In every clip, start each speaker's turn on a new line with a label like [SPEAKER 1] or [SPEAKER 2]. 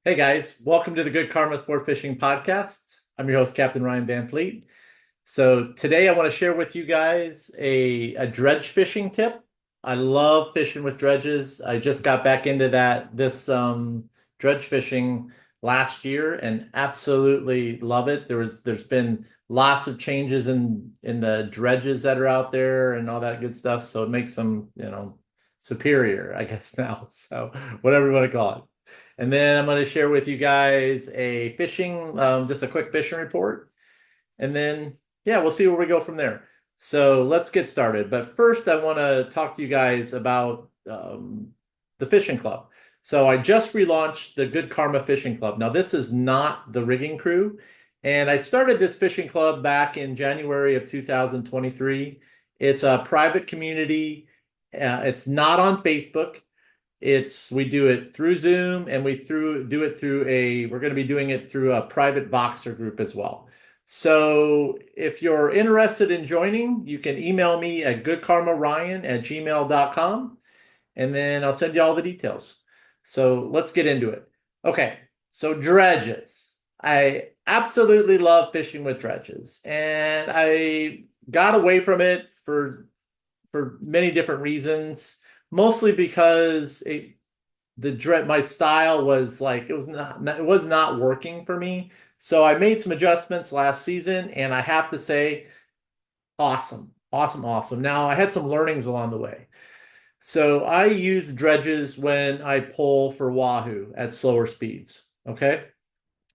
[SPEAKER 1] Hey guys, welcome to the Good Karma Sportfishing podcast. I'm your host, Captain Ryan Van Fleet. So today I want to share with you guys a dredge fishing tip. I love fishing with dredges. I just got back into this dredge fishing last year and absolutely love it. There's been lots of changes in the dredges that are out there and all that good stuff. So it makes them, superior, I guess now. So whatever you want to call it. And then I'm going to share with you guys just a quick fishing report. And then, yeah, we'll see where we go from there. So let's get started. But first, I want to talk to you guys about the fishing club. So I just relaunched the Good Karma Fishing Club. Now, this is not the rigging crew. And I started this fishing club back in January of 2023. It's a private community. It's not on Facebook. We do it through Zoom and we're going to be doing it through a private Voxer group as well. So if you're interested in joining, you can email me at goodkarmaryan@gmail.com and then I'll send you all the details. So let's get into it. Okay, so dredges. I absolutely love fishing with dredges, and I got away from it for many different reasons, mostly because my style was like it was not working for me. So I made some adjustments last season, and I have to say, awesome, awesome, awesome. Now I had some learnings along the way. So I use dredges when I pull for wahoo at slower speeds. Okay.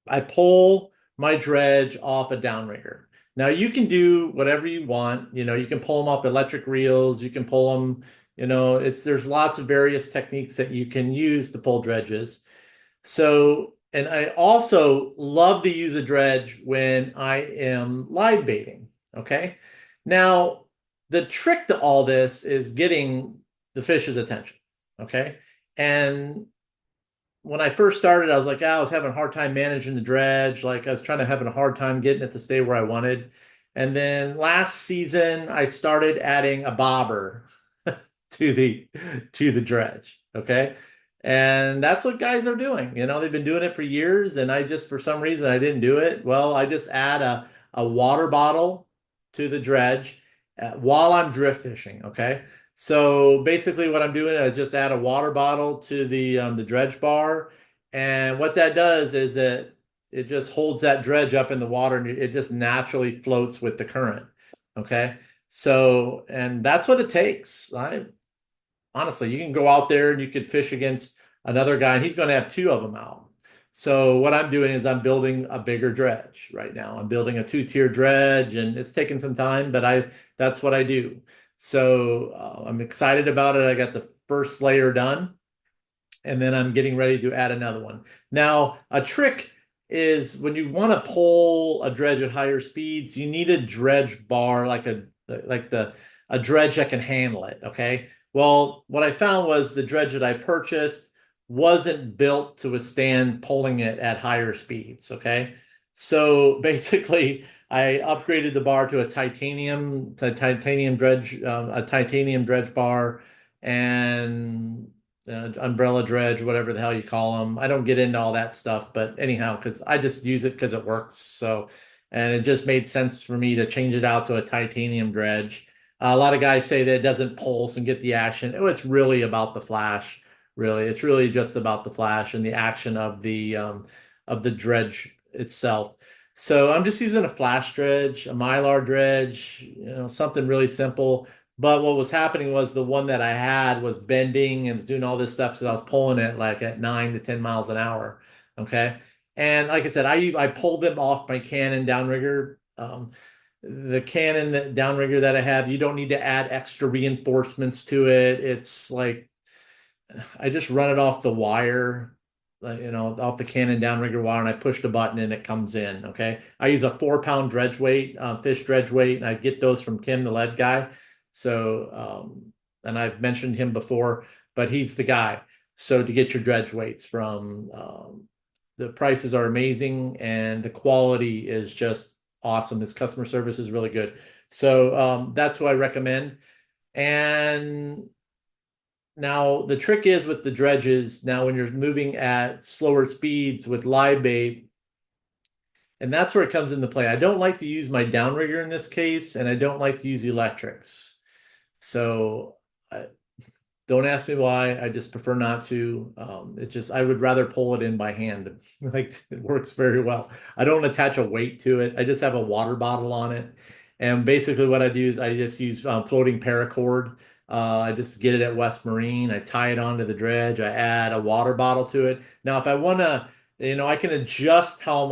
[SPEAKER 1] I pull my dredge off a downrigger. Now you can do whatever you want. You can pull them off electric reels. You can pull them, there's lots of various techniques that you can use to pull dredges. So, and I also love to use a dredge when I am live baiting. Okay. Now, the trick to all this is getting the fish's attention. Okay. And when I first started, I was like, I was having a hard time managing the dredge. Like I was having a hard time getting it to stay where I wanted. And then last season, I started adding a bobber to the dredge. Okay. And that's what guys are doing. They've been doing it for years, and for some reason, I didn't do it. Well, I just add a water bottle to the dredge while I'm drift fishing. Okay. So basically, what I'm doing is just add a water bottle to the dredge bar, and what that does is it just holds that dredge up in the water, and it just naturally floats with the current. Okay, so and that's what it takes. Honestly, you can go out there and you could fish against another guy, and he's going to have two of them out. So what I'm doing is I'm building a bigger dredge right now. I'm building a two-tier dredge, and it's taking some time, but that's what I do. So I'm excited about it. I got the first layer done, and then I'm getting ready to add another one. Now, a trick is when you want to pull a dredge at higher speeds, you need a dredge bar a dredge that can handle it. Okay. Well, what I found was the dredge that I purchased wasn't built to withstand pulling it at higher speeds. Okay. So basically, I upgraded the bar to a titanium dredge bar, and umbrella dredge, whatever the hell you call them. I don't get into all that stuff, but anyhow, because I just use it because it works. So, and it just made sense for me to change it out to a titanium dredge. A lot of guys say that it doesn't pulse and get the action. Oh, it's really about the flash. Really, it's really just about the flash and the action of the dredge itself. So I'm just using a flash dredge, a mylar dredge, something really simple. But what was happening was the one that I had was bending and was doing all this stuff, so I was pulling it like at 9 to 10 miles an hour. Okay. And like I said, I pulled them off my Canon downrigger. The Canon downrigger that I have, you don't need to add extra reinforcements to it. It's like I just run it off the wire, off the Canon downrigger wire, and I push the button and it comes in. Okay. I use a 4 pound dredge weight, fish dredge weight, and I get those from Kim, the lead guy. So, and I've mentioned him before, but he's the guy. So to get your dredge weights from, the prices are amazing and the quality is just awesome. His customer service is really good. So, that's who I recommend. And Now, the trick is with the dredges, now when you're moving at slower speeds with live bait, and that's where it comes into play. I don't like to use my downrigger in this case, and I don't like to use electrics. So I, don't ask me why. I just prefer not to. I would rather pull it in by hand. Like it works very well. I don't attach a weight to it. I just have a water bottle on it. And basically what I do is I just use floating paracord. I just get it at West Marine. I tie it onto the dredge. I add a water bottle to it. Now, if I want to, I can adjust how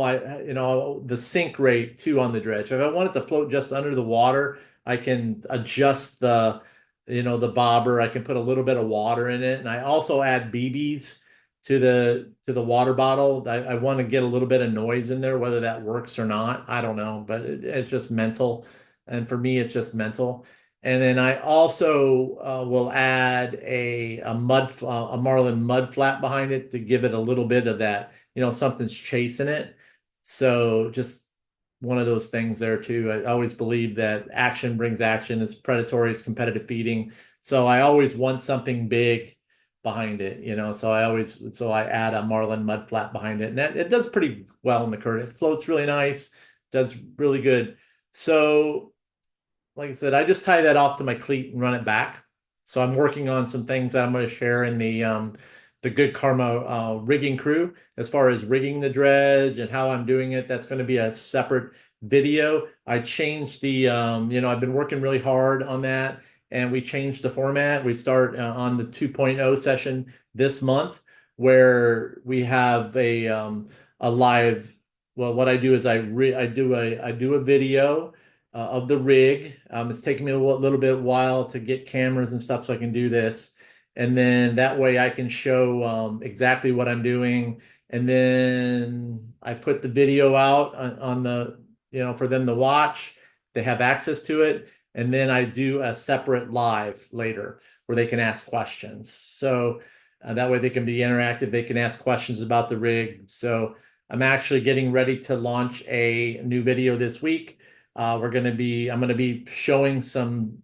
[SPEAKER 1] the sink rate too on the dredge. If I want it to float just under the water, I can adjust the bobber. I can put a little bit of water in it, and I also add BBs to the water bottle. I want to get a little bit of noise in there, whether that works or not. I don't know, but it's just mental, and for me, it's just mental. And then I also will add a marlin mud flat behind it to give it a little bit of that, something's chasing it. So just one of those things there too. I always believe that action brings action. It's predatory, it's competitive feeding. So I always want something big behind it. So I add a marlin mud flat behind it, and it does pretty well in the current. It floats really nice, does really good. So like I said, I just tie that off to my cleat and run it back. So I'm working on some things that I'm going to share in the Good Karma rigging crew as far as rigging the dredge and how I'm doing it. That's going to be a separate video. I changed I've been working really hard on that, and we changed the format. We start on the 2.0 session this month, where we have a live. Well, what I do is I do a video of the rig. It's taken me a little bit while to get cameras and stuff so I can do this. And then that way I can show exactly what I'm doing. And then I put the video out on for them to watch. They have access to it. And then I do a separate live later where they can ask questions. So that way they can be interactive. They can ask questions about the rig. So I'm actually getting ready to launch a new video this week. I'm going to be showing some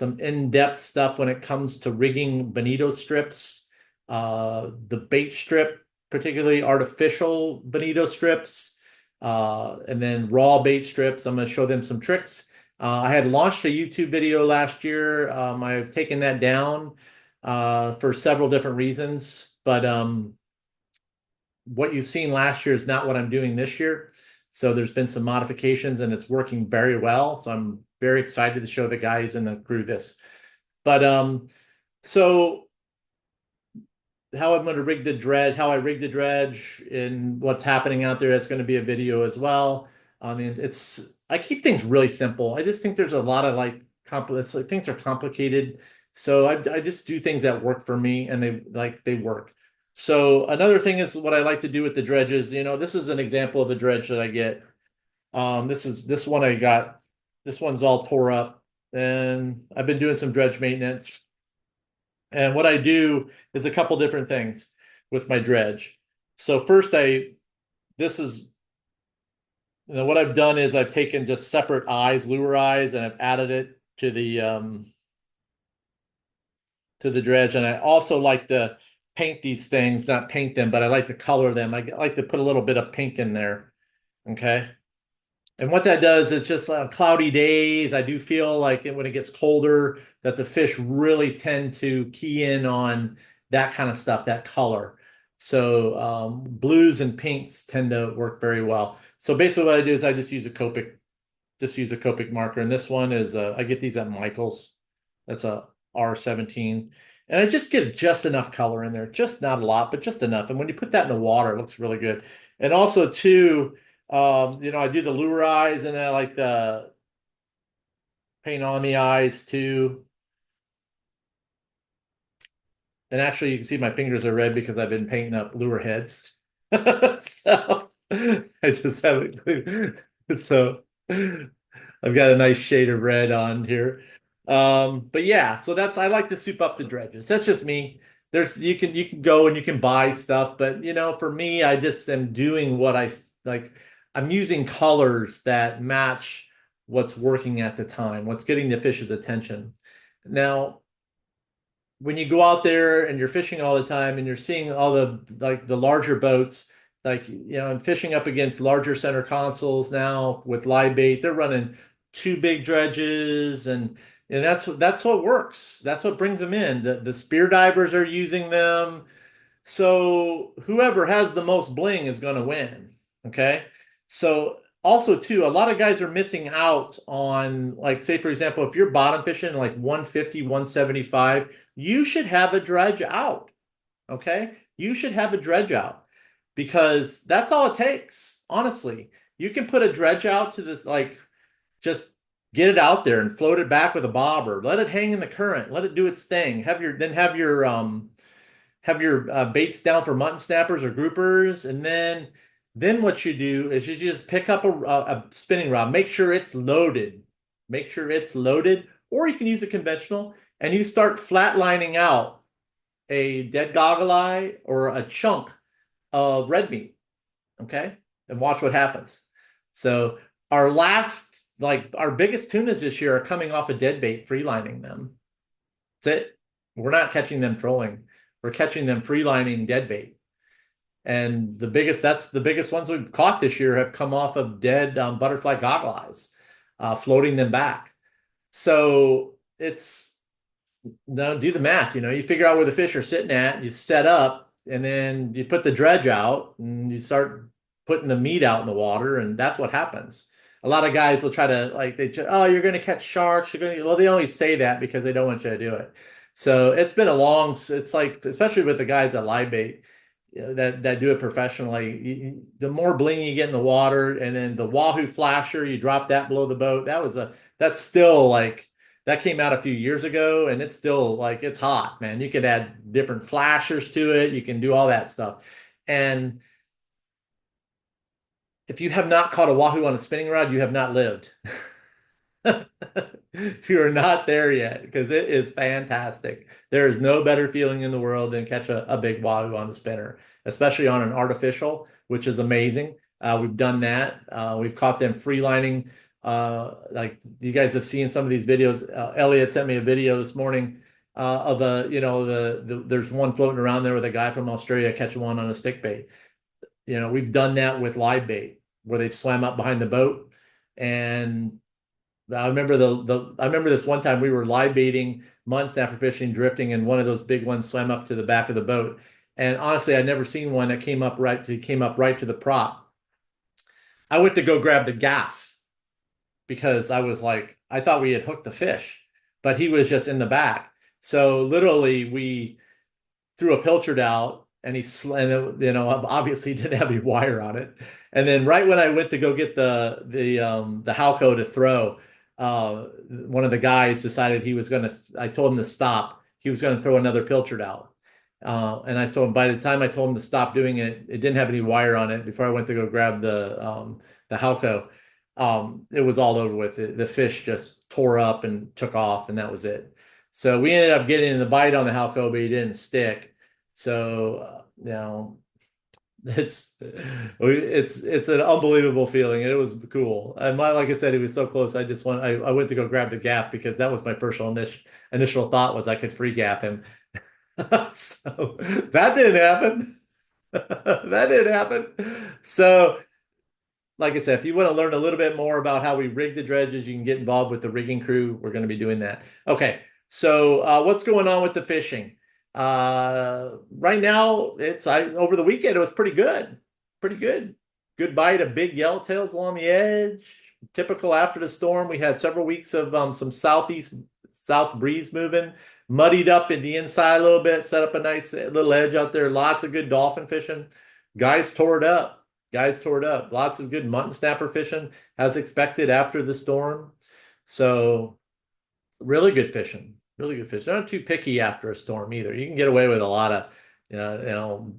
[SPEAKER 1] in-depth stuff when it comes to rigging bonito strips, the bait strip, particularly artificial bonito strips, and then raw bait strips. I'm going to show them some tricks. I had launched a YouTube video last year. I've taken that down for several different reasons, but what you've seen last year is not what I'm doing this year. So there's been some modifications and it's working very well. So I'm very excited to show the guys in the crew this. But so how I'm going to rig the dredge, how I rig the dredge, and what's happening out there, that's going to be a video as well. I mean, I keep things really simple. I just think there's a lot of things are complicated. So I just do things that work for me, and they work. So another thing is what I like to do with the dredges. This is an example of a dredge that I get. This one I got. This one's all tore up, and I've been doing some dredge maintenance. And what I do is a couple different things with my dredge. So first, this is what I've done is I've taken just separate lure eyes, and I've added it to the dredge. And I also like to paint these things, not paint them, but I like to color them. I like to put a little bit of pink in there. Okay. And what that does is just cloudy days. I do feel like when it gets colder, that the fish really tend to key in on that kind of stuff, that color. So blues and pinks tend to work very well. So basically, what I do is I just use a Copic marker, and this one is I get these at Michael's. That's a R17, and I just get just enough color in there, just not a lot, but just enough. And when you put that in the water, it looks really good. And also too, I do the lure eyes, and I like the paint on the eyes too. And actually, you can see my fingers are red because I've been painting up lure heads. So I just haven't. So I've got a nice shade of red on here. But yeah, so I like to soup up the dredges. That's just me. You can go and you can buy stuff, but for me, I just am doing what I like. I'm using colors that match what's working at the time, what's getting the fish's attention. Now, when you go out there and you're fishing all the time and you're seeing all the like the larger boats, like I'm fishing up against larger center consoles now with live bait. They're running two big dredges and that's what works. That's what brings them in. The spear divers are using them. So whoever has the most bling is going to win. Okay. So also too, a lot of guys are missing out on like say for example, if you're bottom fishing like 150, 175, you should have a dredge out. Okay. You should have a dredge out because that's all it takes. Honestly, you can put a dredge out to this like just get it out there and float it back with a bobber. Let it hang in the current. Let it do its thing. Have your baits down for mutton snappers or groupers, and then what you do is you just pick up a spinning rod. Make sure it's loaded. Make sure it's loaded, or you can use a conventional, and you start flatlining out a dead goggle eye or a chunk of red meat. Okay, and watch what happens. So our biggest tunas this year are coming off a dead bait, freelining them. That's it. We're not catching them trolling. We're catching them freelining dead bait. And that's the biggest ones we've caught this year have come off of dead butterfly goggle eyes, floating them back. So it's now do the math. You figure out where the fish are sitting at, you set up, and then you put the dredge out and you start putting the meat out in the water, and that's what happens. A lot of guys will try to like oh, you're going to catch sharks. Well, they only say that because they don't want you to do it. So it's like especially with the guys that live bait, that do it professionally. The more bling you get in the water, and then the wahoo flasher, you drop that below the boat. That's still like that came out a few years ago, and it's still like it's hot, man. You could add different flashers to it. You can do all that stuff. And if you have not caught a wahoo on a spinning rod, you have not lived. You're not there yet because it is fantastic. There is no better feeling in the world than catch a big wahoo on the spinner, especially on an artificial, which is amazing. We've done that. We've caught them freelining. Like you guys have seen some of these videos. Elliot sent me a video this morning of there's one floating around there with a guy from Australia catching one on a stick bait. We've done that with live bait where they swam up behind the boat and I remember this one time we were live baiting, mud snapper fishing, drifting, and one of those big ones swam up to the back of the boat. And honestly, I'd never seen one that came up right to the prop. I went to go grab the gaff because I thought we had hooked the fish, but he was just in the back. So literally, we threw a pilchard out, and obviously didn't have any wire on it. And then right when I went to go get the Halco to throw, one of the guys decided he was gonna. I told him to stop. He was gonna throw another pilchard out, and I told him by the time I told him to stop doing it, it didn't have any wire on it. Before I went to go grab the Halco, it was all over with. The fish just tore up and took off, and that was it. So we ended up getting the bite on the Halco, but he didn't stick. So it's an unbelievable feeling, and it was cool. And like I said, he was so close. I went to go grab the gaff because that was my first initial thought was I could free gaff him. So that didn't happen. That didn't happen. So like I said, if you want to learn a little bit more about how we rig the dredges, you can get involved with the rigging crew. We're going to be doing that. Okay, so what's going on with the fishing? Right now, over the weekend it was pretty good, pretty good. Good bite of big yellowtails along the edge. Typical after the storm, we had several weeks of some south breeze moving, muddied up in the inside a little bit, set up a nice little edge out there. Lots of good dolphin fishing. Guys tore it up. Guys tore it up. Lots of good mutton snapper fishing as expected after the storm. So really good fishing. Really good fish. They're not too picky after a storm either. You can get away with a lot of,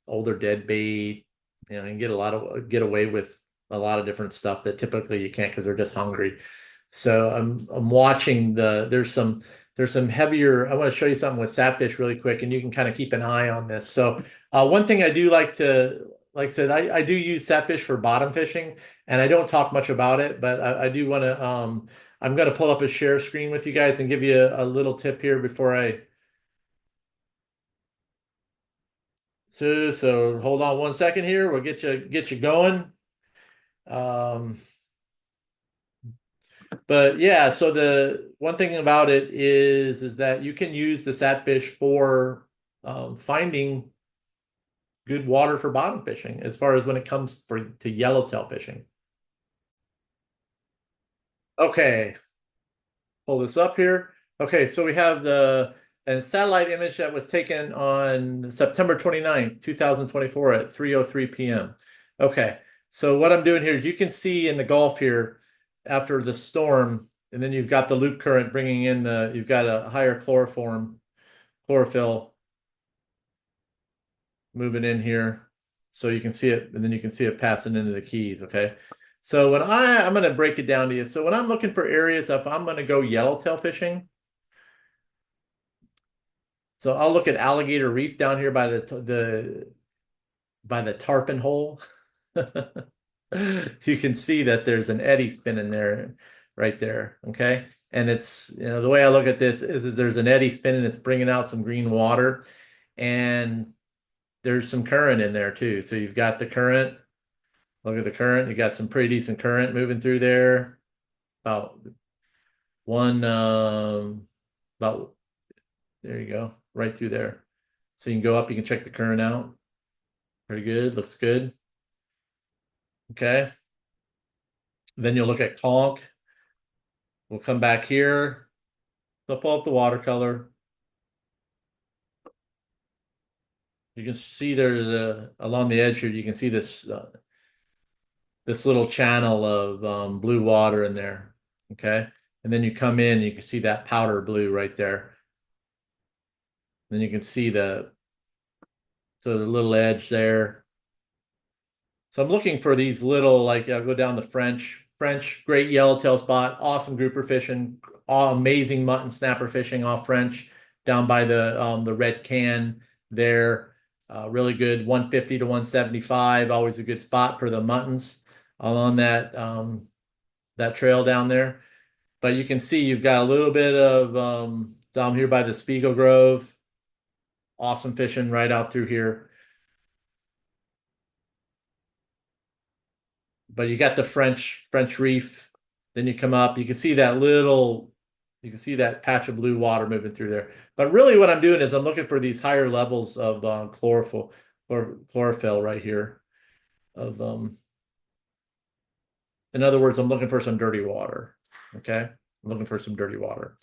[SPEAKER 1] older dead bait. You can get away with a lot of different stuff that typically you can't because they're just hungry. So I'm watching there's some heavier. I want to show you something with SatFish really quick, and you can kind of keep an eye on this. So one thing I do like I said, I do use SatFish for bottom fishing, and I don't talk much about it, but I do want to. I'm going to pull up a share screen with you guys and give you a little tip here before I So hold on 1 second here. We'll get you going. Um, but yeah, so the one thing about it is that you can use the SatFish for finding good water for bottom fishing as far as when it comes to yellowtail fishing. Okay, pull this up here. Okay, so we have the a satellite image that was taken on September 29th, 2024 at 3:03 p.m. Okay, so what I'm doing here, you can see in the Gulf here after the storm, and then you've got the loop current bringing in you've got a higher chlorophyll moving in here. So you can see it, and then you can see it passing into the keys, okay? So I'm going to break it down to you. So when I'm looking for areas, if I'm going to go yellowtail fishing, so I'll look at Alligator Reef down here by the tarpon hole. You can see that there's an eddy spinning there, right there, okay? And the way I look at this is there's an eddy spinning, it's bringing out some green water, and there's some current in there too. So you've got the current. Look at the current. You got some pretty decent current moving through there. About one, about there you go, right through there. So you can go up, you can check the current out. Pretty good, looks good. Okay. Then you'll look at conch. We'll come back here. They'll pull up the watercolor. You can see there's along the edge here, you can see this little channel of blue water in there. Okay. And then you come in, you can see that powder blue right there. Then you can see the little edge there. So I'm looking for these little, like I'll go down the French, great yellowtail spot, awesome grouper fishing, all amazing mutton snapper fishing off French down by the red can there. Really good, 150 to 175, always a good spot for the muttons along that trail down there. But you can see you've got a little bit of down here by the Spiegel Grove, awesome fishing right out through here. But you got the French Reef. Then you come up, you can see that patch of blue water moving through there. But really, what I'm doing is I'm looking for these higher levels of chlorophyll right here. Of in other words, I'm looking for some dirty water. Okay, I'm looking for some dirty water,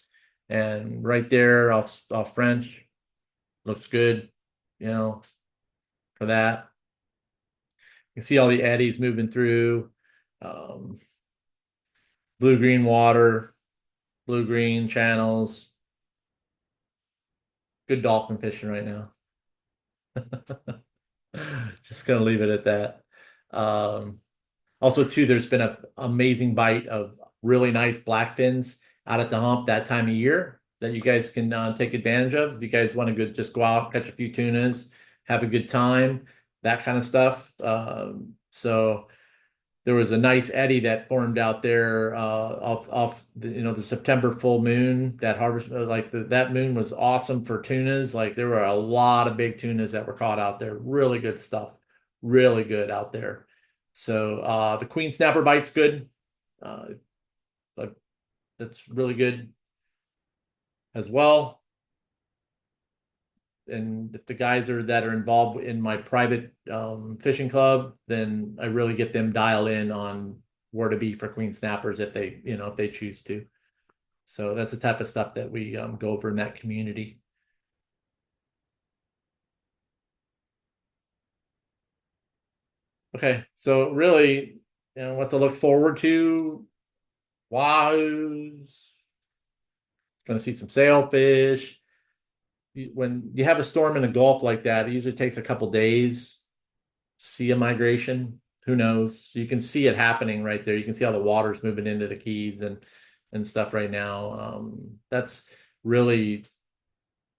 [SPEAKER 1] and right there off French looks good. You know, for that, you can see all the eddies moving through. Um, Blue-green water, blue-green channels. Good dolphin fishing right now. Just gonna leave it at that. Um, Also, too, there's been an amazing bite of really nice blackfins out at the hump that time of year that you guys can take advantage of. If you guys want to just go out, catch a few tunas, have a good time, that kind of stuff. So there was a nice eddy that formed out there off the September full moon. That harvest, that moon was awesome for tunas. Like there were a lot of big tunas that were caught out there. Really good stuff. Really good out there. So the queen snapper bite's good. Uh, like, that's really good as well. And if the guys that are involved in my private fishing club, then I really get them dialed in on where to be for queen snappers if they choose to. So that's the type of stuff that we go over in that community. Okay, so really, what to look forward to. Wahoo's going to see some sailfish. When you have a storm in the Gulf like that, it usually takes a couple days to see a migration. Who knows? You can see it happening right there. You can see how the water's moving into the keys and stuff right now. That's really,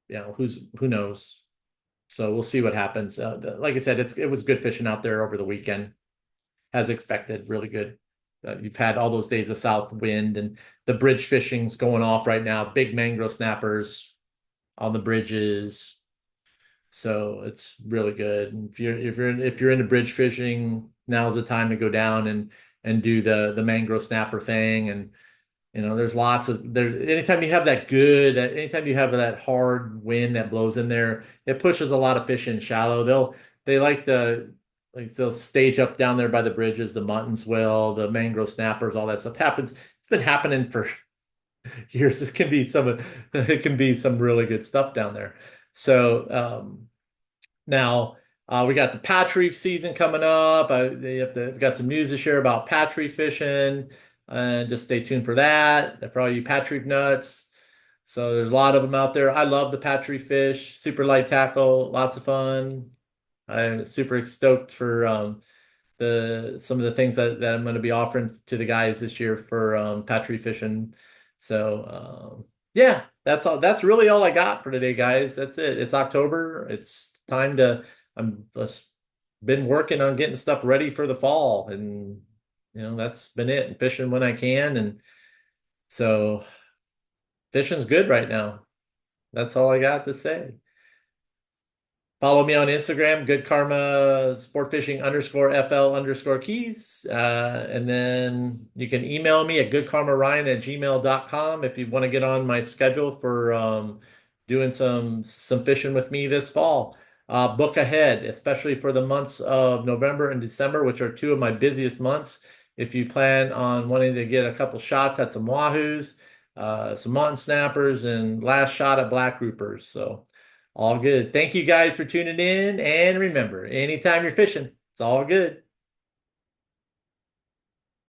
[SPEAKER 1] who knows? So we'll see what happens. Like I said, it was good fishing out there over the weekend, as expected. Really good. You've had all those days of south wind and the bridge fishing's going off right now. Big mangrove snappers on the bridges. So it's really good. And if you're into bridge fishing, now's the time to go down and do the mangrove snapper thing. And there's lots of there. Anytime you have that hard wind that blows in there, it pushes a lot of fish in shallow. They they'll stage up down there by the bridges, the muttons will, the mangrove snappers, all that stuff happens. It's been happening for years. It can be some really good stuff down there. So now we got the patch reef season coming up. Got some news to share about patch reef fishing. Just stay tuned for that. For all you patch reef nuts. So there's a lot of them out there. I love the patch reef fish. Super light tackle, lots of fun. I'm super stoked for the some of the things that I'm going to be offering to the guys this year for patch reef fishing. So yeah, that's all. That's really all I got for today, guys. That's it. It's October. It's time to. I'm just been working on getting stuff ready for the fall, and that's been it. And fishing when I can, and so fishing's good right now. That's all I got to say. Follow me on Instagram, Good Karma Sportfishing _FL_keys. And then you can email me at goodkarmaryan@gmail.com if you want to get on my schedule for doing some fishing with me this fall. Book ahead, especially for the months of November and December, which are two of my busiest months. If you plan on wanting to get a couple shots at some wahoos, some mutton snappers, and last shot at black groupers. So. All good. Thank you guys for tuning in. And remember, anytime you're fishing, it's all good.